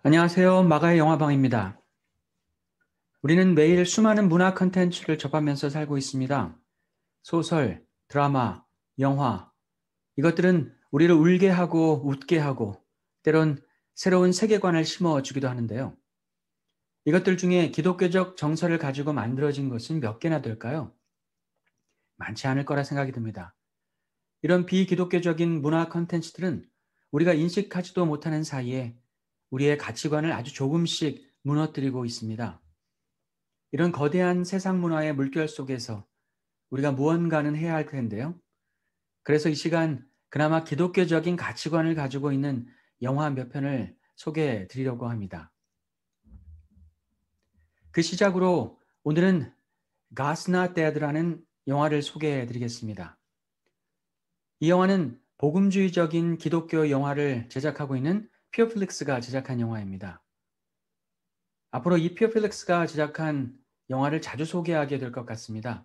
안녕하세요. 마가의 영화방입니다. 우리는 매일 수많은 문화 콘텐츠를 접하면서 살고 있습니다. 소설, 드라마, 영화, 이것들은 우리를 울게 하고 웃게 하고 때론 새로운 세계관을 심어주기도 하는데요. 이것들 중에 기독교적 정서를 가지고 만들어진 것은 몇 개나 될까요? 많지 않을 거라 생각이 듭니다. 이런 비기독교적인 문화 콘텐츠들은 우리가 인식하지도 못하는 사이에 우리의 가치관을 아주 조금씩 무너뜨리고 있습니다. 이런 거대한 세상 문화의 물결 속에서 우리가 무언가는 해야 할 텐데요. 그래서 이 시간 그나마 기독교적인 가치관을 가지고 있는 영화 몇 편을 소개해 드리려고 합니다. 그 시작으로 오늘은 God's Not Dead라는 영화를 소개해 드리겠습니다. 이 영화는 복음주의적인 기독교 영화를 제작하고 있는 피어플릭스가 제작한 영화입니다. 앞으로 이 피어플릭스가 제작한 영화를 자주 소개하게 될 것 같습니다.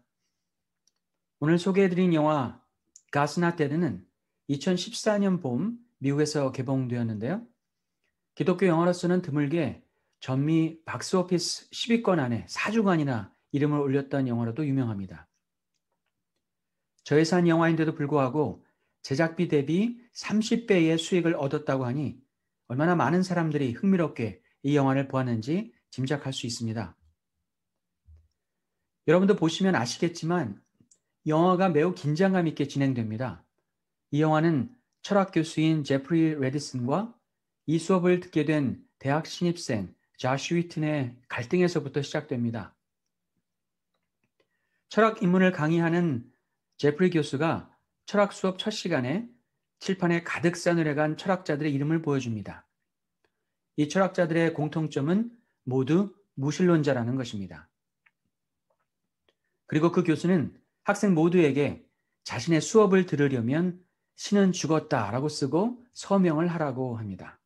오늘 소개해드린 영화 God's Not Dead는 2014년 봄 미국에서 개봉되었는데요. 기독교 영화로서는 드물게 전미 박스오피스 10위권 안에 4주간이나 이름을 올렸던 영화로도 유명합니다. 저예산 영화인데도 불구하고 제작비 대비 30배의 수익을 얻었다고 하니 얼마나 많은 사람들이 흥미롭게 이 영화를 보았는지 짐작할 수 있습니다. 여러분도 보시면 아시겠지만 영화가 매우 긴장감 있게 진행됩니다. 이 영화는 철학 교수인 제프리 레디슨과 이 수업을 듣게 된 대학 신입생 자시 휘튼의 갈등에서부터 시작됩니다. 철학 입문을 강의하는 제프리 교수가 철학 수업 첫 시간에 칠판에 가득 싸늘해간 철학자들의 이름을 보여줍니다. 이 철학자들의 공통점은 모두 무신론자라는 것입니다. 그리고 그 교수는 학생 모두에게 자신의 수업을 들으려면 신은 죽었다라고 쓰고 서명을 하라고 합니다.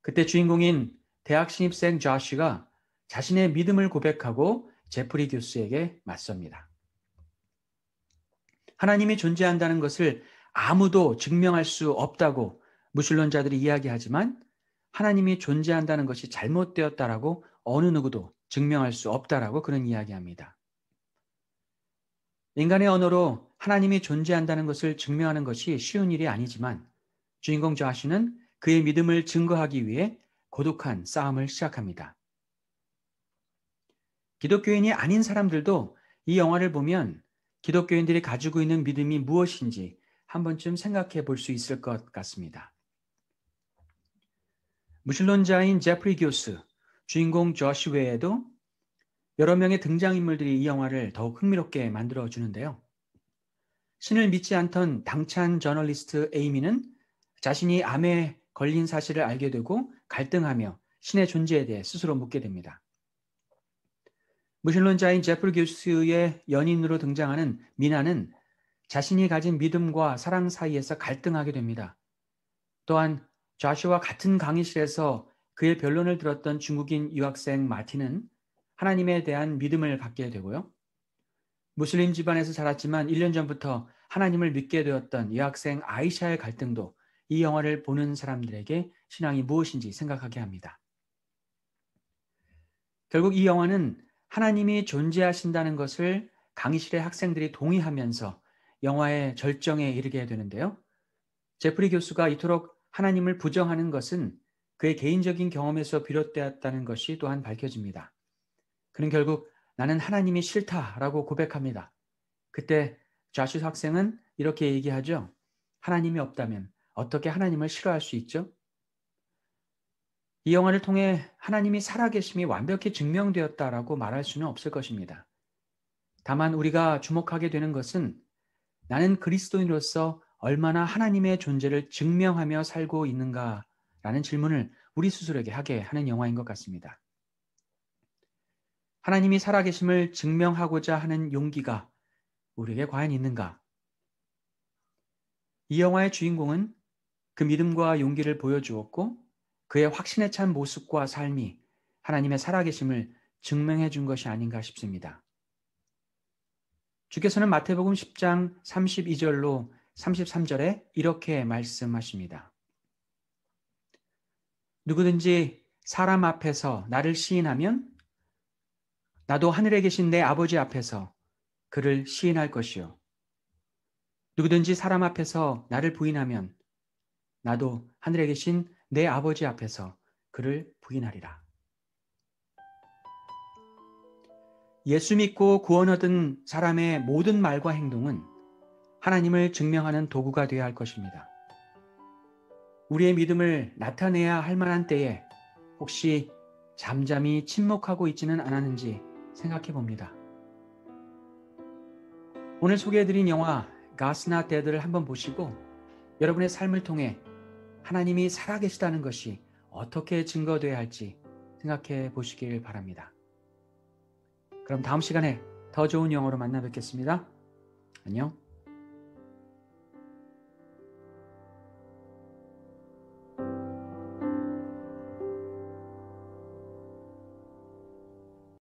그때 주인공인 대학 신입생 조시가 자신의 믿음을 고백하고 제프리 교수에게 맞섭니다. 하나님이 존재한다는 것을 아무도 증명할 수 없다고 무신론자들이 이야기하지만 하나님이 존재한다는 것이 잘못되었다라고 어느 누구도 증명할 수 없다라고 그런 이야기합니다. 인간의 언어로 하나님이 존재한다는 것을 증명하는 것이 쉬운 일이 아니지만 주인공 조시는 그의 믿음을 증거하기 위해 고독한 싸움을 시작합니다. 기독교인이 아닌 사람들도 이 영화를 보면 기독교인들이 가지고 있는 믿음이 무엇인지 한 번쯤 생각해 볼 수 있을 것 같습니다. 무신론자인 제프리 교수, 주인공 조시 외에도 여러 명의 등장인물들이 이 영화를 더욱 흥미롭게 만들어 주는데요. 신을 믿지 않던 당찬 저널리스트 에이미는 자신이 암에 걸린 사실을 알게 되고 갈등하며 신의 존재에 대해 스스로 묻게 됩니다. 무신론자인 제프리 교수의 연인으로 등장하는 미나는 자신이 가진 믿음과 사랑 사이에서 갈등하게 됩니다. 또한 좌시와 같은 강의실에서 그의 변론을 들었던 중국인 유학생 마틴은 하나님에 대한 믿음을 갖게 되고요. 무슬림 집안에서 자랐지만 1년 전부터 하나님을 믿게 되었던 여학생 아이샤의 갈등도 이 영화를 보는 사람들에게 신앙이 무엇인지 생각하게 합니다. 결국 이 영화는 하나님이 존재하신다는 것을 강의실의 학생들이 동의하면서 영화의 절정에 이르게 되는데요. 제프리 교수가 이토록 하나님을 부정하는 것은 그의 개인적인 경험에서 비롯되었다는 것이 또한 밝혀집니다. 그는 결국 나는 하나님이 싫다라고 고백합니다. 그때 좌슈 학생은 이렇게 얘기하죠. 하나님이 없다면 어떻게 하나님을 싫어할 수 있죠? 이 영화를 통해 하나님이 살아계심이 완벽히 증명되었다라고 말할 수는 없을 것입니다. 다만 우리가 주목하게 되는 것은 나는 그리스도인으로서 얼마나 하나님의 존재를 증명하며 살고 있는가라는 질문을 우리 스스로에게 하게 하는 영화인 것 같습니다. 하나님이 살아계심을 증명하고자 하는 용기가 우리에게 과연 있는가? 이 영화의 주인공은 그 믿음과 용기를 보여주었고 그의 확신에 찬 모습과 삶이 하나님의 살아계심을 증명해 준 것이 아닌가 싶습니다. 주께서는 마태복음 10장 32절로 33절에 이렇게 말씀하십니다. 누구든지 사람 앞에서 나를 시인하면 나도 하늘에 계신 내 아버지 앞에서 그를 시인할 것이요. 누구든지 사람 앞에서 나를 부인하면 나도 하늘에 계신 내 아버지 앞에서 그를 부인하리라. 예수 믿고 구원 얻은 사람의 모든 말과 행동은 하나님을 증명하는 도구가 되어야 할 것입니다. 우리의 믿음을 나타내야 할 만한 때에 혹시 잠잠히 침묵하고 있지는 않았는지 생각해 봅니다. 오늘 소개해드린 영화 God's Not Dead를 한번 보시고 여러분의 삶을 통해 하나님이 살아계시다는 것이 어떻게 증거되어야 할지 생각해 보시길 바랍니다. 그럼 다음 시간에 더 좋은 영어로 만나 뵙겠습니다. 안녕.